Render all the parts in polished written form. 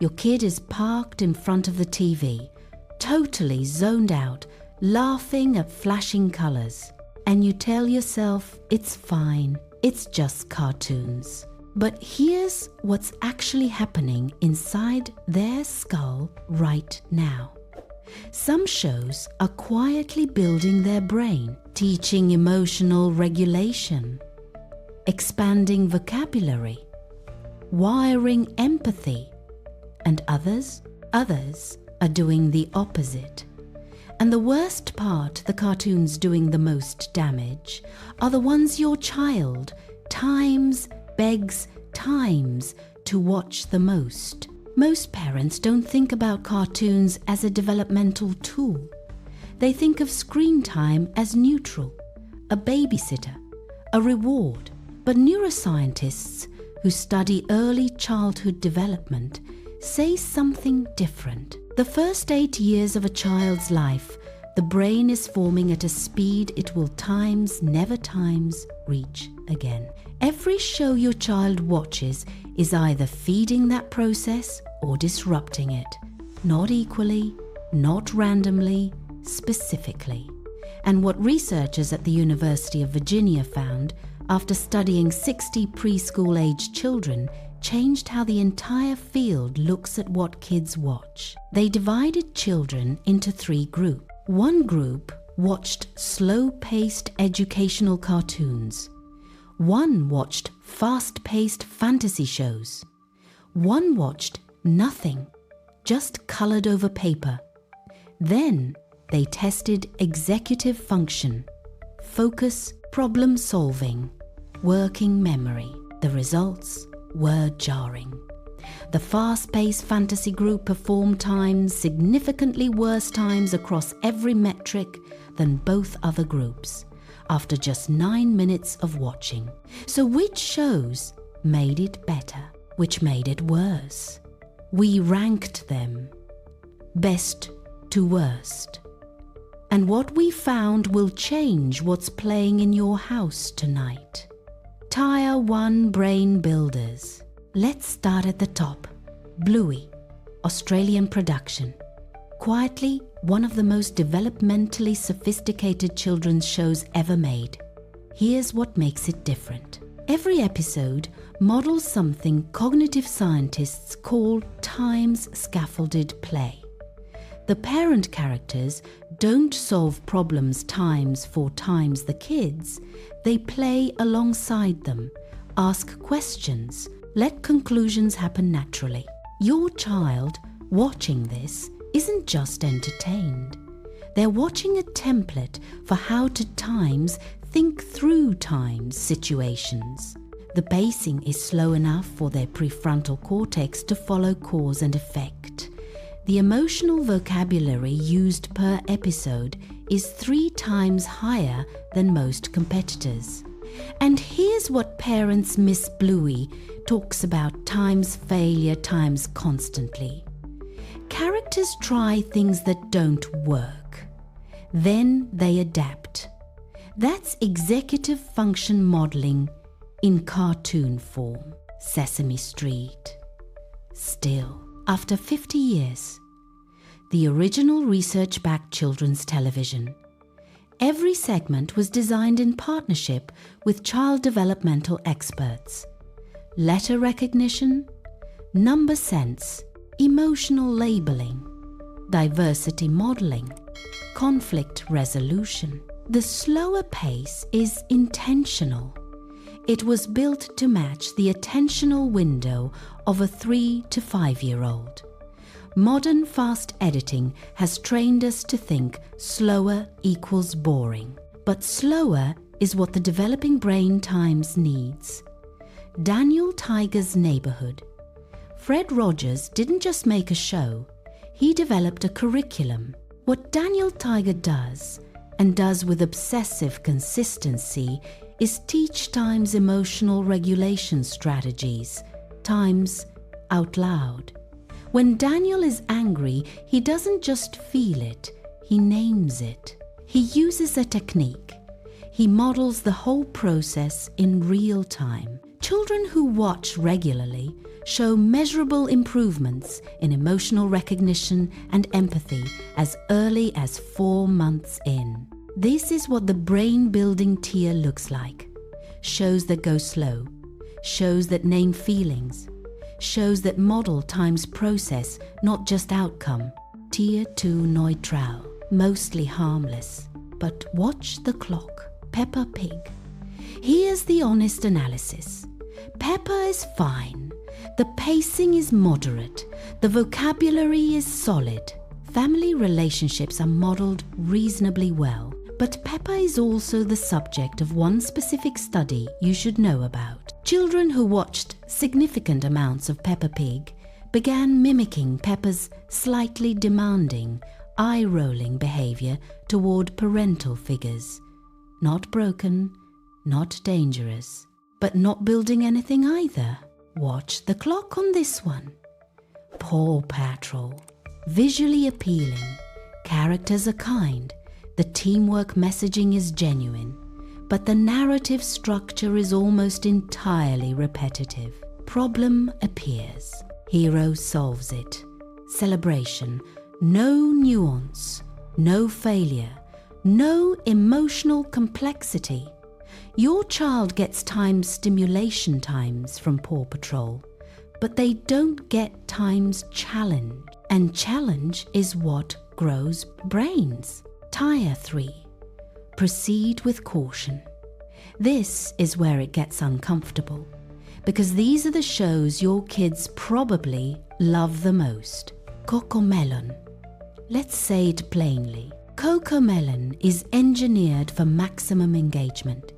Your kid is parked in front of the TV, totally zoned out, laughing at flashing colors. And you tell yourself it's fine, it's just cartoons. But here's what's actually happening inside their skull right now. Some shows are quietly building their brain, teaching emotional regulation, expanding vocabulary, wiring empathy, and others are doing the opposite. And the worst part, the cartoons doing the most damage, are the ones your child begs times to watch the most. Most parents don't think about cartoons as a developmental tool. They think of screen time as neutral, a babysitter, a reward. But neuroscientists who study early childhood development say something different. The first 8 years of a child's life, the brain is forming at a speed it will never reach again. Every show your child watches is either feeding that process or disrupting it. Not equally, not randomly, specifically. And what researchers at the University of Virginia found after studying 60 preschool-aged children changed how the entire field looks at what kids watch. They divided children into 3 groups. One group watched slow-paced educational cartoons. One watched fast-paced fantasy shows. One watched nothing, just colored over paper. Then they tested executive function, focus, problem solving, working memory. The results were jarring. The fast-paced fantasy group performed times significantly worse times across every metric than both other groups after just 9 minutes of watching. So which shows made it better? Which made it worse? We ranked them, best to worst. And what we found will change what's playing in your house tonight. Tier 1 brain builders. Let's start at the top. Bluey, Australian production. Quietly, one of the most developmentally sophisticated children's shows ever made. Here's what makes it different. Every episode models something cognitive scientists call times scaffolded play. The parent characters don't solve problems times the kids. They play alongside them, ask questions, let conclusions happen naturally. Your child watching this isn't just entertained. They're watching a template for how to think through situations. The pacing is slow enough for their prefrontal cortex to follow cause and effect. The emotional vocabulary used per episode is 3 times higher than most competitors. And here's what parents Miss Bluey talks about times failure times constantly. Characters try things that don't work. Then they adapt. That's executive function modeling in cartoon form. Sesame Street. Still, after 50 years, the original research-backed children's television. Every segment was designed in partnership with child developmental experts. Letter recognition, number sense, emotional labeling, diversity modeling, conflict resolution. The slower pace is intentional. It was built to match the attentional window of a 3 to 5-year-old. Modern fast editing has trained us to think slower equals boring. But slower is what the developing brain times needs. Daniel Tiger's Neighborhood. Fred Rogers didn't just make a show, he developed a curriculum. What Daniel Tiger does, and does with obsessive consistency, is teach times emotional regulation strategies, times out loud. When Daniel is angry, he doesn't just feel it, he names it. He uses a technique. He models the whole process in real time. Children who watch regularly show measurable improvements in emotional recognition and empathy as early as 4 months in. This is what the brain-building tier looks like. Shows that go slow, shows that name feelings, shows that model times process, not just outcome. Tier 2 neutral, mostly harmless. But watch the clock. Peppa Pig. Here's the honest analysis. Peppa is fine. The pacing is moderate. The vocabulary is solid. Family relationships are modeled reasonably well. But Peppa is also the subject of one specific study you should know about. Children who watched significant amounts of Peppa Pig began mimicking Peppa's slightly demanding, eye-rolling behavior toward parental figures. Not broken, not dangerous, but not building anything either. Watch the clock on this one. Paw Patrol. Visually appealing. Characters are kind. The teamwork messaging is genuine. But the narrative structure is almost entirely repetitive. Problem appears. Hero solves it. Celebration. No nuance. No failure. No emotional complexity. Your child gets times stimulation times from Paw Patrol, but they don't get times challenge. And challenge is what grows brains. Tier 3. Proceed with caution. This is where it gets uncomfortable, because these are the shows your kids probably love the most. CoComelon. Let's say it plainly. CoComelon is engineered for maximum engagement.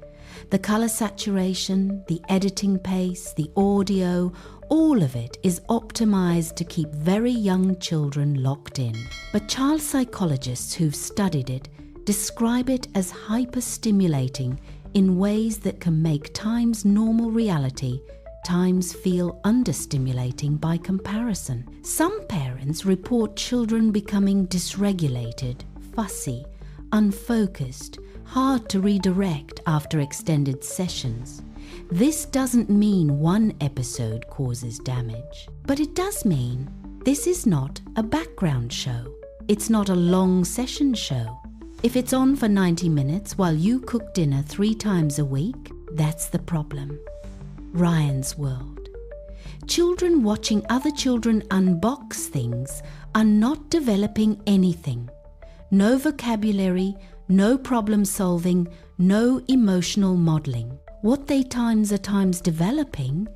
The color saturation, the editing pace, the audio, all of it is optimized to keep very young children locked in. But child psychologists who've studied it describe it as hyper-stimulating in ways that can make times normal reality times feel understimulating by comparison. Some parents report children becoming dysregulated, fussy, unfocused, hard to redirect after extended sessions. This doesn't mean one episode causes damage, but it does mean this is not a background show. It's not a long session show. If it's on for 90 minutes while you cook dinner 3 times a week, that's the problem. Ryan's World. Children watching other children unbox things are not developing anything. No vocabulary, no problem solving, no emotional modeling. What they are times developing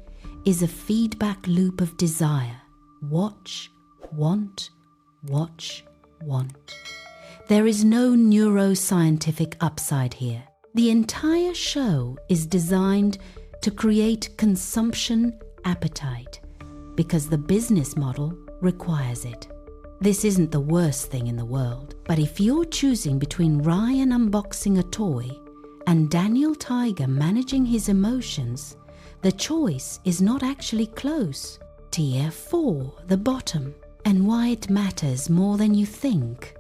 is a feedback loop of desire. Watch, want, watch, want. There is no neuroscientific upside here. The entire show is designed to create consumption appetite because the business model requires it. This isn't the worst thing in the world, but if you're choosing between Ryan unboxing a toy and Daniel Tiger managing his emotions, the choice is not actually close. Tier 4, the bottom, and why it matters more than you think.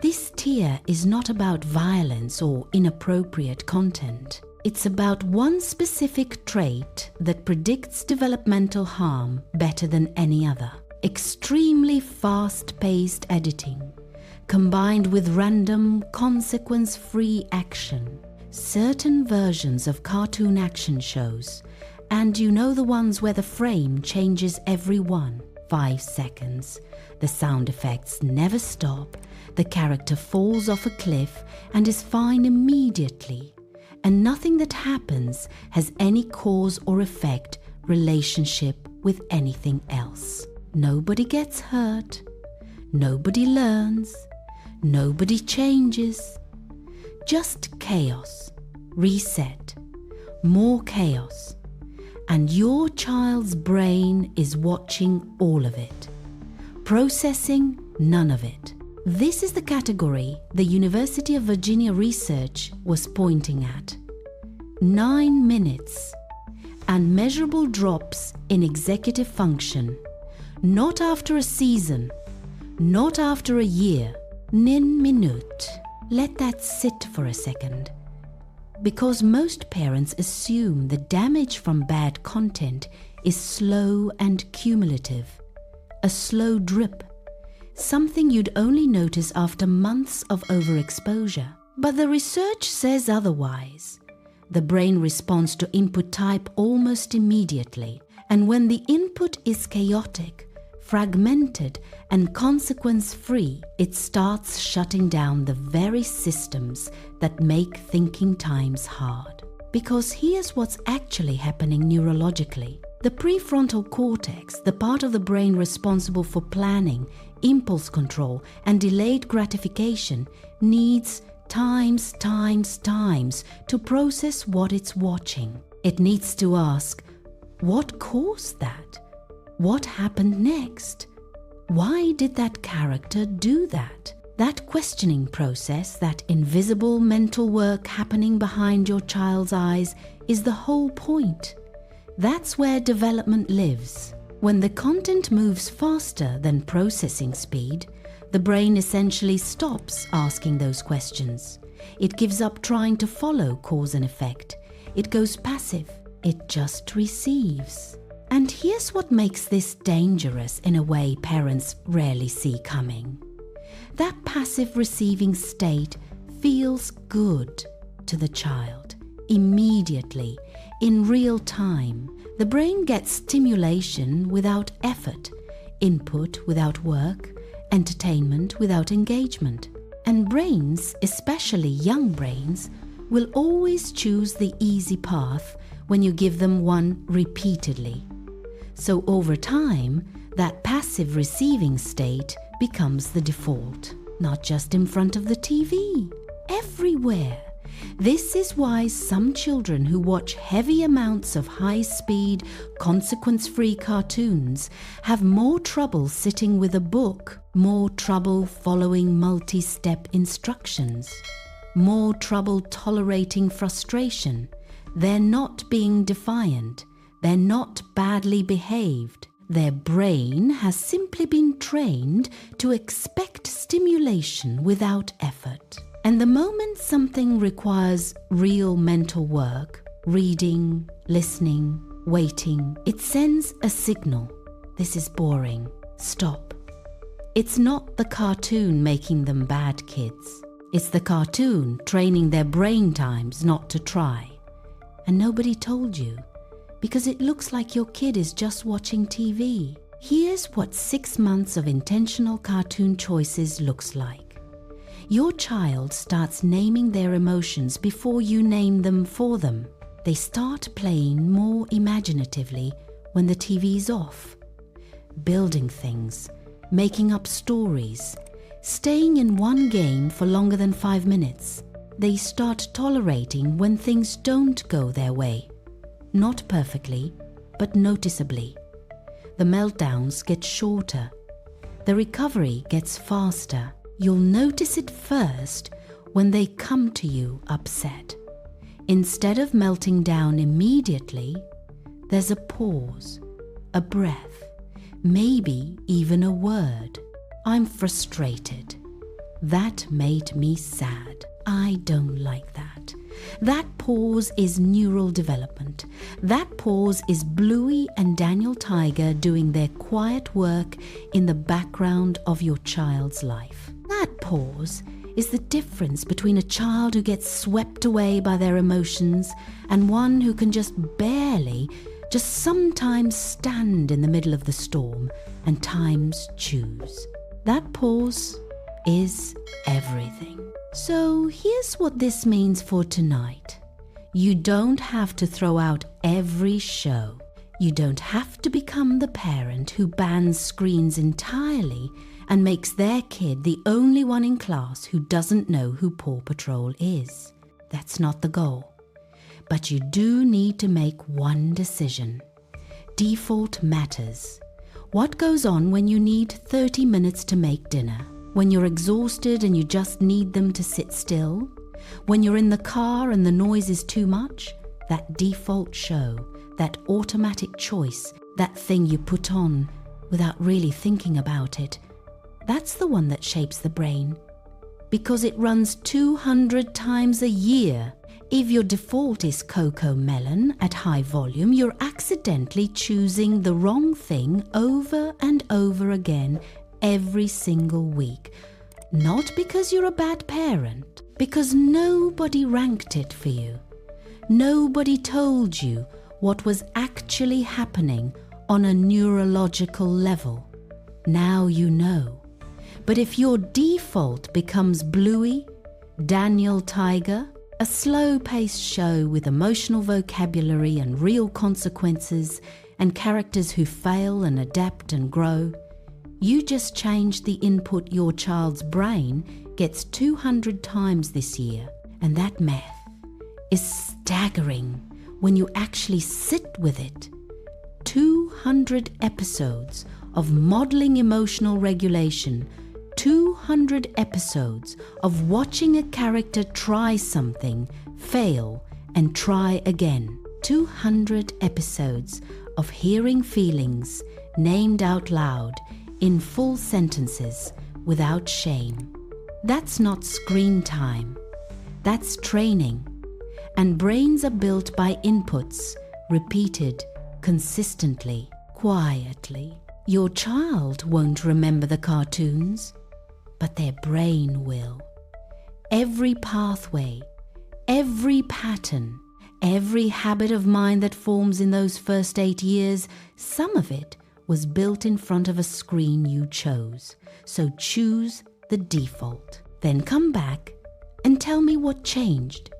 This tier is not about violence or inappropriate content. It's about one specific trait that predicts developmental harm better than any other. Extremely fast-paced editing, combined with random, consequence-free action. Certain versions of cartoon action shows, and you know the ones where the frame changes every 5 seconds. The sound effects never stop, the character falls off a cliff and is fine immediately, and nothing that happens has any cause or effect relationship with anything else. Nobody gets hurt, nobody learns, nobody changes. Just chaos, reset, more chaos, and your child's brain is watching all of it, processing none of it. This is the category the University of Virginia research was pointing at. 9 minutes and measurable drops in executive function. Not after a season, not after a year. 9 minutes. Let that sit for a second. Because most parents assume the damage from bad content is slow and cumulative, a slow drip, something you'd only notice after months of overexposure. But the research says otherwise. The brain responds to input type almost immediately, and when the input is chaotic, fragmented, and consequence-free, it starts shutting down the very systems that make thinking times hard. Because here's what's actually happening neurologically. The prefrontal cortex, the part of the brain responsible for planning, impulse control, and delayed gratification, needs times to process what it's watching. It needs to ask, what caused that? What happened next? Why did that character do that? That questioning process, that invisible mental work happening behind your child's eyes, is the whole point. That's where development lives. When the content moves faster than processing speed, the brain essentially stops asking those questions. It gives up trying to follow cause and effect. It goes passive. It just receives. And here's what makes this dangerous in a way parents rarely see coming. That passive receiving state feels good to the child immediately, in real time. The brain gets stimulation without effort, input without work, entertainment without engagement. And brains, especially young brains, will always choose the easy path when you give them one repeatedly. So over time, that passive receiving state becomes the default, not just in front of the TV, everywhere. This is why some children who watch heavy amounts of high-speed, consequence-free cartoons have more trouble sitting with a book, more trouble following multi-step instructions, more trouble tolerating frustration. They're not being defiant. They're not badly behaved. Their brain has simply been trained to expect stimulation without effort. And the moment something requires real mental work, reading, listening, waiting, it sends a signal. This is boring. Stop. It's not the cartoon making them bad kids. It's the cartoon training their brain times not to try. And nobody told you, because it looks like your kid is just watching TV. Here's what 6 months of intentional cartoon choices looks like. Your child starts naming their emotions before you name them for them. They start playing more imaginatively when the TV's off, building things, making up stories, staying in one game for longer than 5 minutes. They start tolerating when things don't go their way. Not perfectly, but noticeably. The meltdowns get shorter. The recovery gets faster. You'll notice it first when they come to you upset. Instead of melting down immediately, there's a pause, a breath, maybe even a word. I'm frustrated. That made me sad. I don't like that. That pause is neural development. That pause is Bluey and Daniel Tiger doing their quiet work in the background of your child's life. That pause is the difference between a child who gets swept away by their emotions and one who can just barely, just sometimes stand in the middle of the storm and times choose. That pause is everything. So here's what this means for tonight. You don't have to throw out every show. You don't have to become the parent who bans screens entirely and makes their kid the only one in class who doesn't know who Paw Patrol is. That's not the goal. But you do need to make one decision. Default matters. What goes on when you need 30 minutes to make dinner? When you're exhausted and you just need them to sit still? When you're in the car and the noise is too much? That default show, that automatic choice, that thing you put on without really thinking about it, that's the one that shapes the brain. Because it runs 200 times a year. If your default is Coco Melon at high volume, you're accidentally choosing the wrong thing over and over again every single week. Not because you're a bad parent, because nobody ranked it for you. Nobody told you what was actually happening on a neurological level. Now you know. But if your default becomes Bluey, Daniel Tiger, a slow-paced show with emotional vocabulary and real consequences and characters who fail and adapt and grow, you just changed the input your child's brain gets 200 times this year. And that math is staggering when you actually sit with it. 200 episodes of modeling emotional regulation, 200 episodes of watching a character try something, fail, and try again. 200 episodes of hearing feelings named out loud in full sentences without shame. That's not screen time. That's training. And brains are built by inputs, repeated consistently, quietly. Your child won't remember the cartoons, but their brain will. Every pathway, every pattern, every habit of mind that forms in those first 8 years, some of it was built in front of a screen you chose. So choose the default. Then come back and tell me what changed.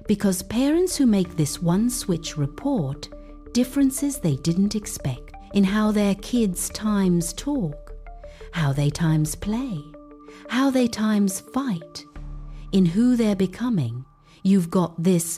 Because parents who make this one switch report differences they didn't expect in how their kids' times talk, how they times play, how they times fight, in who they're becoming. You've got this